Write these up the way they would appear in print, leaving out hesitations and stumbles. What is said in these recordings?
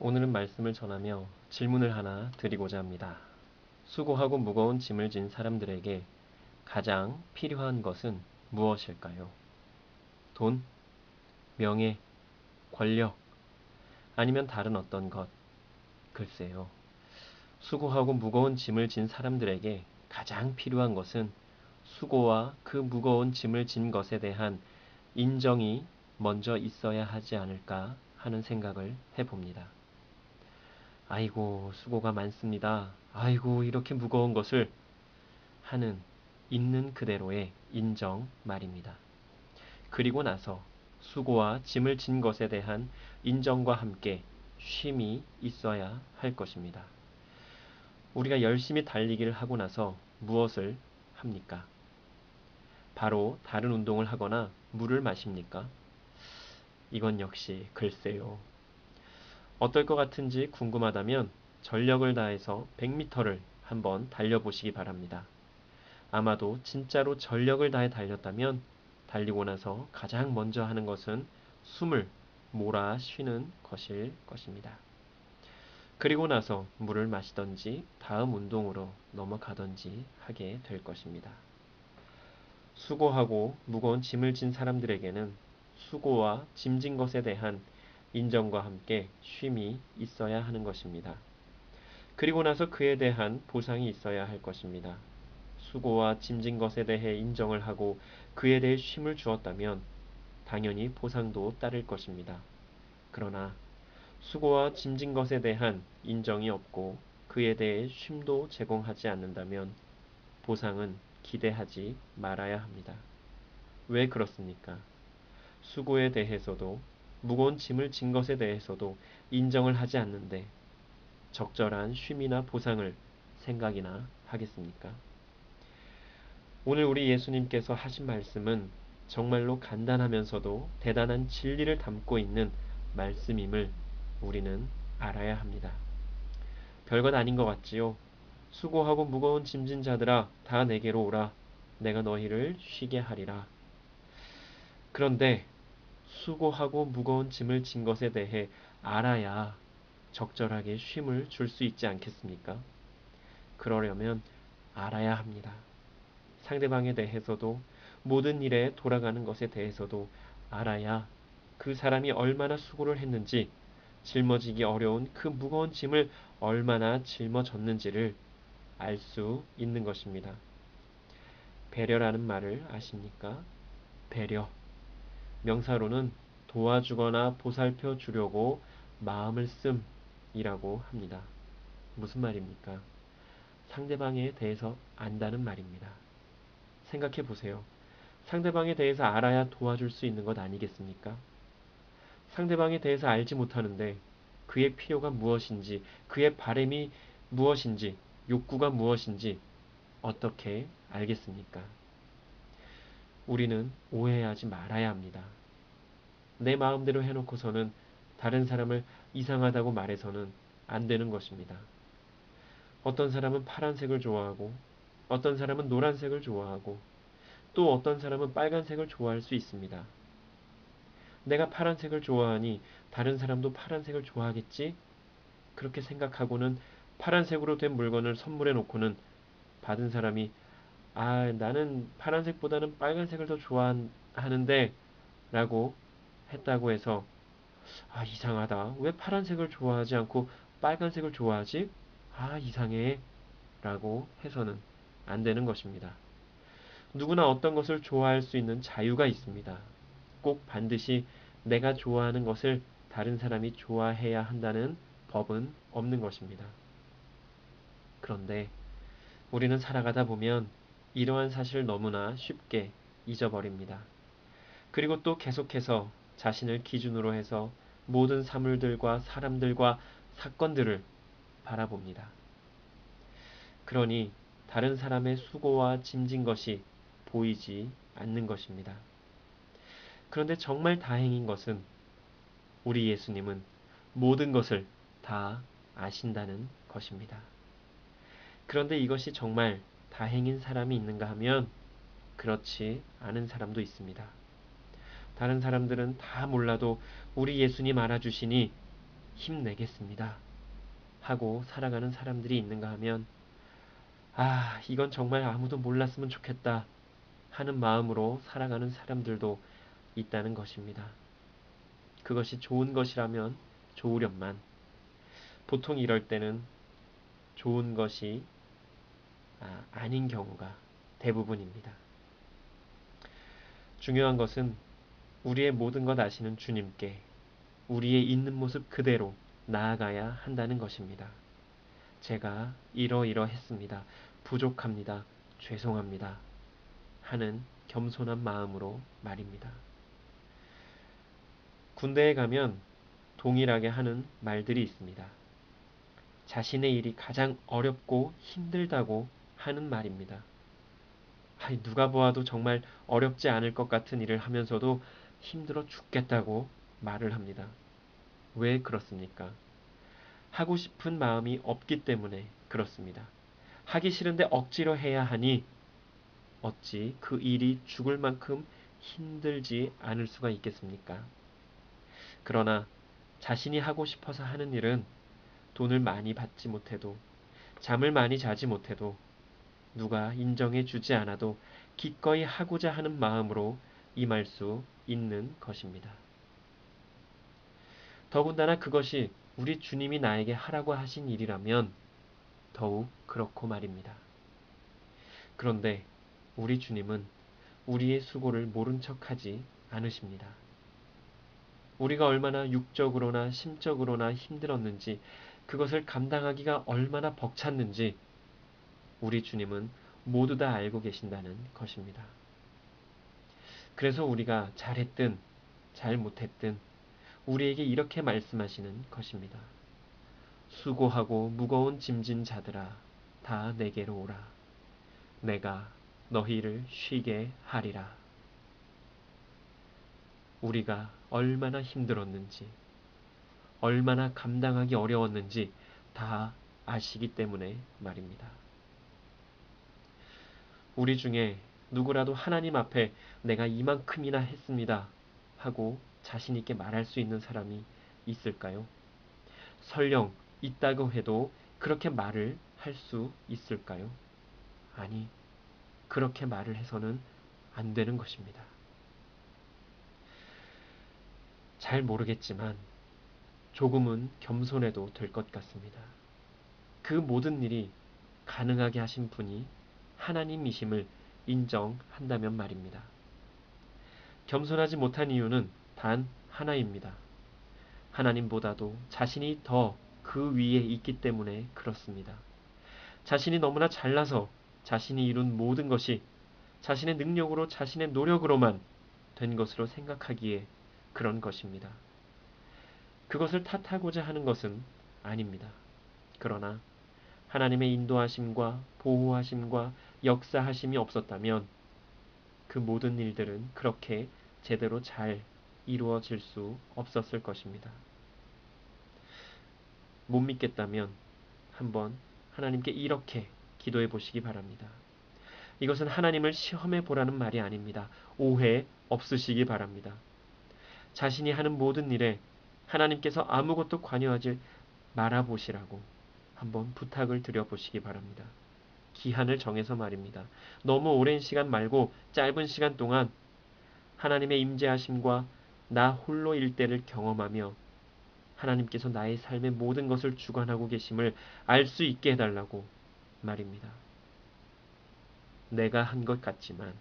오늘은 말씀을 전하며 질문을 하나 드리고자 합니다. 수고하고 무거운 짐을 진 사람들에게 가장 필요한 것은 무엇일까요? 돈, 명예, 권력, 아니면 다른 어떤 것? 글쎄요. 수고하고 무거운 짐을 진 사람들에게 가장 필요한 것은 수고와 그 무거운 짐을 진 것에 대한 인정이 먼저 있어야 하지 않을까 하는 생각을 해봅니다. 아이고, 수고가 많습니다. 아이고, 이렇게 무거운 것을 하는 있는 그대로의 인정 말입니다. 그리고 나서 수고와 짐을 진 것에 대한 인정과 함께 쉼이 있어야 할 것입니다. 우리가 열심히 달리기를 하고 나서 무엇을 합니까? 바로 다른 운동을 하거나 물을 마십니까? 이건 역시 글쎄요. 어떨 것 같은지 궁금하다면 전력을 다해서 100m를 한번 달려보시기 바랍니다. 아마도 진짜로 전력을 다해 달렸다면 달리고 나서 가장 먼저 하는 것은 숨을 몰아 쉬는 것일 것입니다. 그리고 나서 물을 마시던지 다음 운동으로 넘어가던지 하게 될 것입니다. 수고하고 무거운 짐을 진 사람들에게는 수고와 짐진 것에 대한 인정과 함께 쉼이 있어야 하는 것입니다. 그리고 나서 그에 대한 보상이 있어야 할 것입니다. 수고와 짐진 것에 대해 인정을 하고 그에 대해 쉼을 주었다면 당연히 보상도 따를 것입니다. 그러나 수고와 짐진 것에 대한 인정이 없고 그에 대해 쉼도 제공하지 않는다면 보상은 기대하지 말아야 합니다. 왜 그렇습니까? 수고에 대해서도 무거운 짐을 진 것에 대해서도 인정을 하지 않는데 적절한 쉼이나 보상을 생각이나 하겠습니까? 오늘 우리 예수님께서 하신 말씀은 정말로 간단하면서도 대단한 진리를 담고 있는 말씀임을 우리는 알아야 합니다. 별것 아닌 것 같지요? 수고하고 무거운 짐진 자들아 다 내게로 오라. 내가 너희를 쉬게 하리라. 그런데 수고하고 무거운 짐을 진 것에 대해 알아야 적절하게 쉼을 줄 수 있지 않겠습니까? 그러려면 알아야 합니다. 상대방에 대해서도 모든 일에 돌아가는 것에 대해서도 알아야 그 사람이 얼마나 수고를 했는지 짊어지기 어려운 그 무거운 짐을 얼마나 짊어졌는지를 알 수 있는 것입니다. 배려라는 말을 아십니까? 배려. 명사로는 도와주거나 보살펴 주려고 마음을 씀이라고 합니다. 무슨 말입니까? 상대방에 대해서 안다는 말입니다. 생각해 보세요. 상대방에 대해서 알아야 도와줄 수 있는 것 아니겠습니까? 상대방에 대해서 알지 못하는데 그의 필요가 무엇인지, 그의 바람이 무엇인지, 욕구가 무엇인지 어떻게 알겠습니까? 우리는 오해하지 말아야 합니다. 내 마음대로 해놓고서는 다른 사람을 이상하다고 말해서는 안 되는 것입니다. 어떤 사람은 파란색을 좋아하고, 어떤 사람은 노란색을 좋아하고, 또 어떤 사람은 빨간색을 좋아할 수 있습니다. 내가 파란색을 좋아하니 다른 사람도 파란색을 좋아하겠지? 그렇게 생각하고는 파란색으로 된 물건을 선물해 놓고는 받은 사람이 나는 파란색보다는 빨간색을 더 좋아하는데 라고 했다고 해서 이상하다. 왜 파란색을 좋아하지 않고 빨간색을 좋아하지? 이상해. 라고 해서는 안 되는 것입니다. 누구나 어떤 것을 좋아할 수 있는 자유가 있습니다. 꼭 반드시 내가 좋아하는 것을 다른 사람이 좋아해야 한다는 법은 없는 것입니다. 그런데 우리는 살아가다 보면 이러한 사실을 너무나 쉽게 잊어버립니다. 그리고 또 계속해서 자신을 기준으로 해서 모든 사물들과 사람들과 사건들을 바라봅니다. 그러니 다른 사람의 수고와 짐진 것이 보이지 않는 것입니다. 그런데 정말 다행인 것은 우리 예수님은 모든 것을 다 아신다는 것입니다. 그런데 이것이 정말 다행인 사람이 있는가 하면 그렇지 않은 사람도 있습니다. 다른 사람들은 다 몰라도 우리 예수님 알아주시니 힘내겠습니다 하고 살아가는 사람들이 있는가 하면 이건 정말 아무도 몰랐으면 좋겠다 하는 마음으로 살아가는 사람들도 있다는 것입니다. 그것이 좋은 것이라면 좋으련만 보통 이럴 때는 좋은 것이 아닌 경우가 대부분입니다. 중요한 것은 우리의 모든 것 아시는 주님께 우리의 있는 모습 그대로 나아가야 한다는 것입니다. 제가 이러이러했습니다. 부족합니다. 죄송합니다. 하는 겸손한 마음으로 말입니다. 군대에 가면 동일하게 하는 말들이 있습니다. 자신의 일이 가장 어렵고 힘들다고 하는 말입니다. 누가 보아도 정말 어렵지 않을 것 같은 일을 하면서도 힘들어 죽겠다고 말을 합니다. 왜 그렇습니까? 하고 싶은 마음이 없기 때문에 그렇습니다. 하기 싫은데 억지로 해야 하니 어찌 그 일이 죽을 만큼 힘들지 않을 수가 있겠습니까? 그러나 자신이 하고 싶어서 하는 일은 돈을 많이 받지 못해도 잠을 많이 자지 못해도 누가 인정해 주지 않아도 기꺼이 하고자 하는 마음으로 임할 수 있는 것입니다. 더군다나 그것이 우리 주님이 나에게 하라고 하신 일이라면 더욱 그렇고 말입니다. 그런데 우리 주님은 우리의 수고를 모른 척하지 않으십니다. 우리가 얼마나 육적으로나 심적으로나 힘들었는지 그것을 감당하기가 얼마나 벅찼는지 우리 주님은 모두 다 알고 계신다는 것입니다. 그래서 우리가 잘했든 잘못했든 우리에게 이렇게 말씀하시는 것입니다. 수고하고 무거운 짐진 자들아 다 내게로 오라. 내가 너희를 쉬게 하리라. 우리가 얼마나 힘들었는지 얼마나 감당하기 어려웠는지 다 아시기 때문에 말입니다. 우리 중에 누구라도 하나님 앞에 내가 이만큼이나 했습니다 하고 자신 있게 말할 수 있는 사람이 있을까요? 설령 있다고 해도 그렇게 말을 할 수 있을까요? 아니, 그렇게 말을 해서는 안 되는 것입니다. 잘 모르겠지만 조금은 겸손해도 될 것 같습니다. 그 모든 일이 가능하게 하신 분이 하나님이심을 인정한다면 말입니다. 겸손하지 못한 이유는 단 하나입니다. 하나님보다도 자신이 더 그 위에 있기 때문에 그렇습니다. 자신이 너무나 잘나서 자신이 이룬 모든 것이 자신의 능력으로 자신의 노력으로만 된 것으로 생각하기에 그런 것입니다. 그것을 탓하고자 하는 것은 아닙니다. 그러나 하나님의 인도하심과 보호하심과 역사하심이 없었다면 그 모든 일들은 그렇게 제대로 잘 이루어질 수 없었을 것입니다. 못 믿겠다면 한번 하나님께 이렇게 기도해 보시기 바랍니다. 이것은 하나님을 시험해 보라는 말이 아닙니다. 오해 없으시기 바랍니다. 자신이 하는 모든 일에 하나님께서 아무것도 관여하지 말아보시라고 한번 부탁을 드려보시기 바랍니다. 기한을 정해서 말입니다. 너무 오랜 시간 말고 짧은 시간 동안 하나님의 임재하심과 나 홀로일 때를 경험하며 하나님께서 나의 삶의 모든 것을 주관하고 계심을 알 수 있게 해달라고 말입니다. 내가 한 것 같지만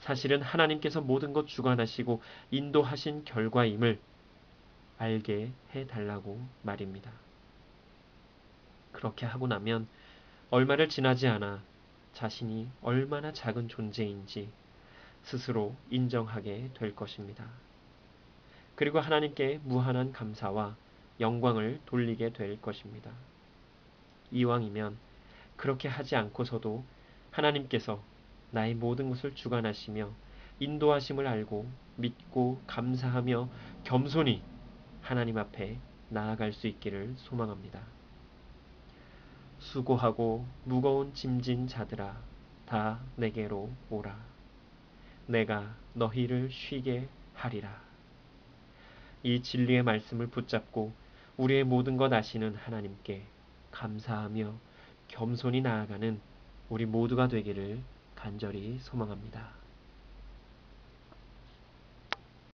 사실은 하나님께서 모든 것 주관하시고 인도하신 결과임을 알게 해달라고 말입니다. 그렇게 하고 나면 얼마를 지나지 않아 자신이 얼마나 작은 존재인지 스스로 인정하게 될 것입니다. 그리고 하나님께 무한한 감사와 영광을 돌리게 될 것입니다. 이왕이면 그렇게 하지 않고서도 하나님께서 나의 모든 것을 주관하시며 인도하심을 알고 믿고 감사하며 겸손히 하나님 앞에 나아갈 수 있기를 소망합니다. 수고하고 무거운 짐진 자들아 다 내게로 오라. 내가 너희를 쉬게 하리라. 이 진리의 말씀을 붙잡고 우리의 모든 것 아시는 하나님께 감사하며 겸손히 나아가는 우리 모두가 되기를 간절히 소망합니다.